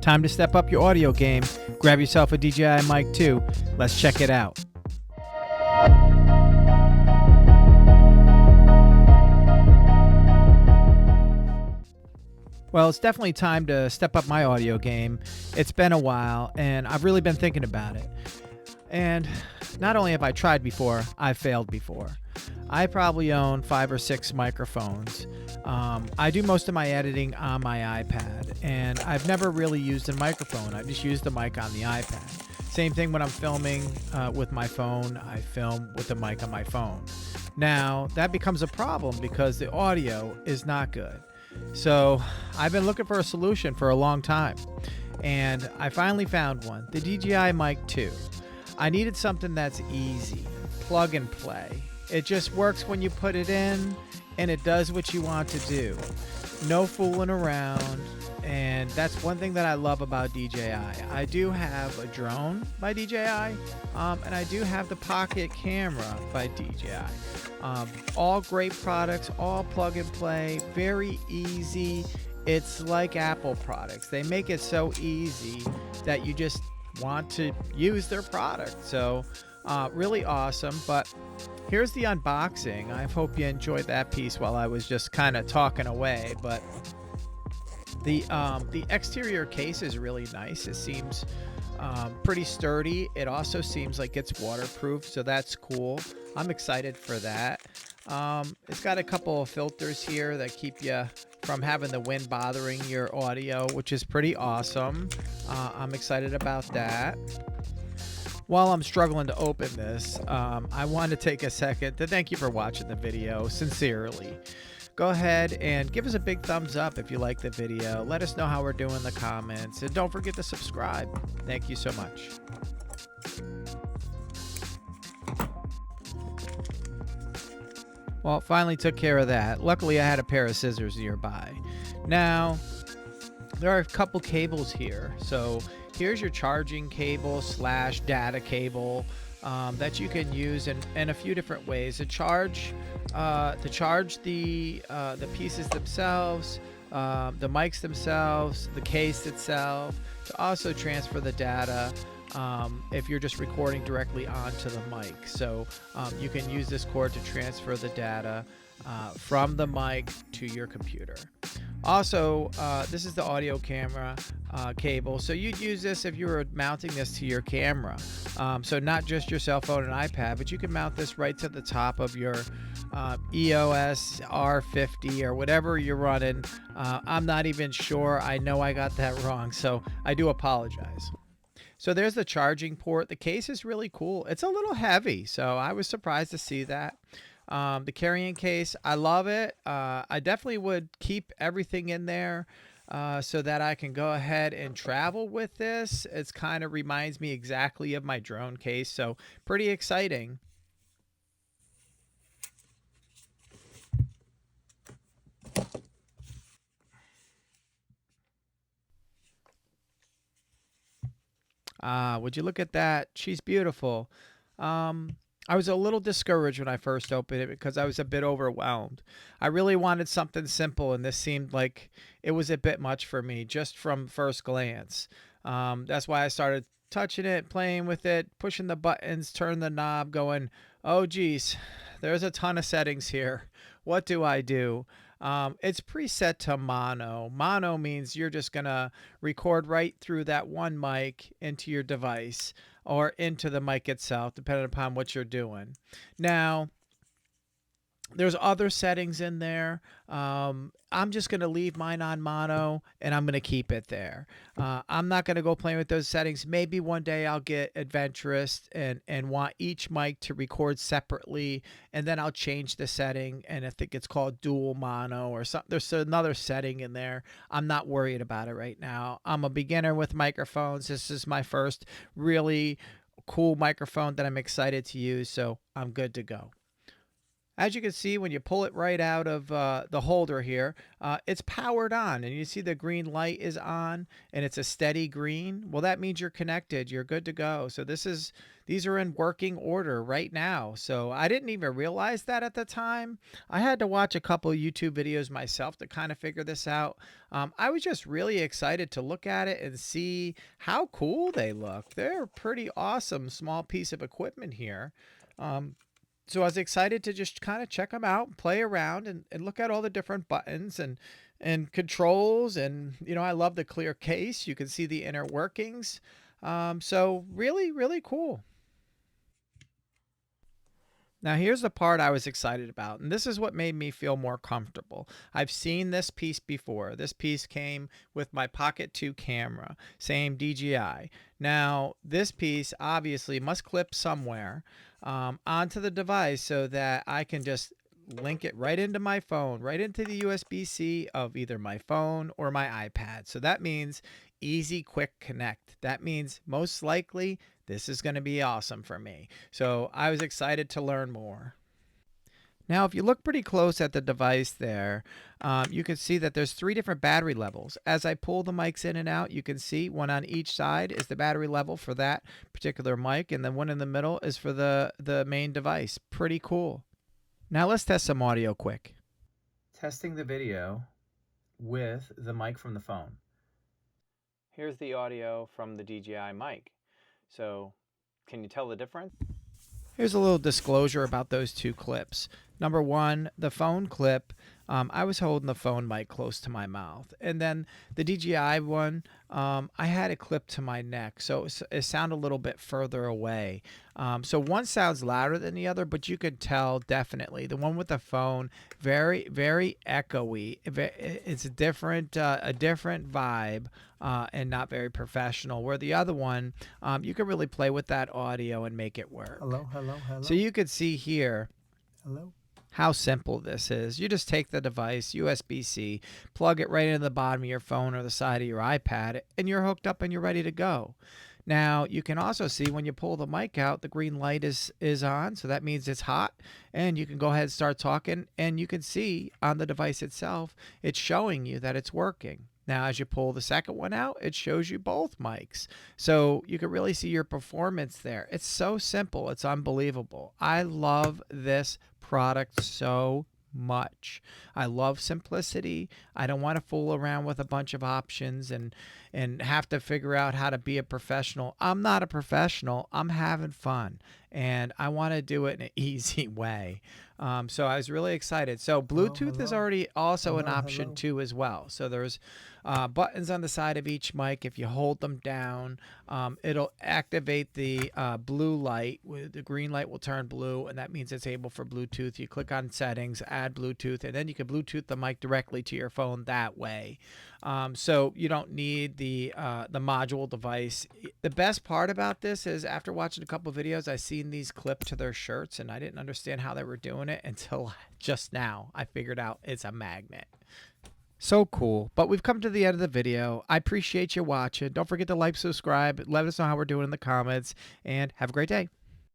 Time to step up your audio game. Grab yourself a DJI Mic 2. Let's check it out. Well, it's definitely time to step up my audio game. It's been a while, and I've really been thinking about it. And not only have I tried before, I've failed before. I probably own 5 or 6 microphones. I do most of my editing on my iPad, and I've never really used a microphone. I just use the mic on the iPad. Same thing when I'm filming with my phone. I film with the mic on my phone. Now, that becomes a problem because the audio is not good. So I've been looking for a solution for a long time, and I finally found one, the DJI Mic 2. I needed something that's easy, plug and play. It just works when you put it in, and it does what you want to do. No fooling around, and that's one thing that I love about DJI. I do have a drone by DJI, and I do have the pocket camera by DJI. All great products, all plug and play, very easy. It's like Apple products. They make it so easy that you just want to use their product. So really awesome. But here's the unboxing. I hope you enjoyed that piece while I was just kind of talking away. But the exterior case is really nice. It seems pretty sturdy. It also seems like it's waterproof, so that's cool. I'm excited for that. It's got a couple of filters here that keep you from having the wind bothering your audio, which is pretty awesome. I'm excited about that. While I'm struggling to open this, I want to take a second to thank you for watching the video, sincerely. Go ahead and give us a big thumbs up if you like the video. Let us know how we're doing in the comments, and don't forget to subscribe. Thank you so much. Well, finally took care of that. Luckily, I had a pair of scissors nearby. Now, there are a couple cables here. So here's your charging cable / data cable that you can use in a few different ways. To charge the pieces themselves, the mics themselves, the case itself, to also transfer the data if you're just recording directly onto the mic. So you can use this cord to transfer the data from the mic to your computer. Also, this is the audio camera cable. So you'd use this if you were mounting this to your camera. So not just your cell phone and iPad, but you can mount this right to the top of your EOS R50 or whatever you're running. I'm not even sure. I know I got that wrong, so I do apologize. So there's the charging port. The case is really cool. It's a little heavy, so I was surprised to see that. The carrying case, I love it. I definitely would keep everything in there so that I can go ahead and travel with this. It kind of reminds me exactly of my drone case, so pretty exciting. Would you look at that? She's beautiful. I was a little discouraged when I first opened it because I was a bit overwhelmed. I really wanted something simple, and this seemed like it was a bit much for me just from first glance. That's why I started touching it, playing with it, pushing the buttons, turning the knob, going, oh geez, there's a ton of settings here. What do I do? It's preset to mono. Mono means you're just going to record right through that one mic into your device or into the mic itself, depending upon what you're doing. Now, there's other settings in there. I'm just going to leave mine on mono, and I'm going to keep it there. I'm not going to go playing with those settings. Maybe one day I'll get adventurous and want each mic to record separately, and then I'll change the setting, and I think it's called dual mono or something. There's another setting in there. I'm not worried about it right now. I'm a beginner with microphones. This is my first really cool microphone that I'm excited to use, so I'm good to go. As you can see, when you pull it right out of the holder here, it's powered on, and you see the green light is on, and it's a steady green. Well, that means you're connected. You're good to go. So these are in working order right now. So I didn't even realize that at the time. I had to watch a couple of YouTube videos myself to kind of figure this out. I was just really excited to look at it and see how cool they look. They're a pretty awesome small piece of equipment here. So I was excited to just kind of check them out, play around, and look at all the different buttons and controls. And I love the clear case. You can see the inner workings. So really, really cool. Now here's the part I was excited about, and this is what made me feel more comfortable. I've seen this piece before. This piece came with my Pocket 2 camera, same DJI. Now this piece obviously must clip somewhere onto the device so that I can just link it right into my phone, right into the USB-C of either my phone or my iPad. So that means easy, quick connect. That means most likely this is going to be awesome for me. So I was excited to learn more. Now, if you look pretty close at the device there, you can see that there's 3 different battery levels. As I pull the mics in and out, you can see one on each side is the battery level for that particular mic, and then one in the middle is for the main device. Pretty cool. Now let's test some audio quick. Testing the video with the mic from the phone. Here's the audio from the DJI Mic. So can you tell the difference? Here's a little disclosure about those 2 clips. Number 1, the phone clip, I was holding the phone mic close to my mouth. And then the DJI one, I had it clipped to my neck, so it sounded a little bit further away. So one sounds louder than the other, but you could tell definitely. The one with the phone, very, very echoey. It's a different vibe and not very professional. Where the other one, you can really play with that audio and make it work. Hello, hello, hello. So you could see here. Hello. How simple this is. You just take the device, USB-C, plug it right into the bottom of your phone or the side of your iPad, and you're hooked up and you're ready to go. Now, you can also see when you pull the mic out, the green light is on, so that means it's hot, and you can go ahead and start talking, and you can see on the device itself, it's showing you that it's working. Now, as you pull the second one out, it shows you both mics. So you can really see your performance there. It's so simple. It's unbelievable. I love this product so much. I love simplicity. I don't want to fool around with a bunch of options and have to figure out how to be a professional. I'm not a professional. I'm having fun, and I want to do it in an easy way. So I was really excited. So Bluetooth is already also an option too as well. So there's buttons on the side of each mic. If you hold them down, it'll activate the blue light. The green light will turn blue, and that means it's able for Bluetooth. You click on settings, add Bluetooth, and then you can Bluetooth the mic directly to your phone that way. So you don't need the module device. The best part about this is after watching a couple videos, I seen these clipped to their shirts, and I didn't understand how they were doing it until just now. I figured out it's a magnet. So cool. But we've come to the end of the video. I appreciate you watching. Don't forget to like, subscribe. Let us know how we're doing in the comments, and have a great day.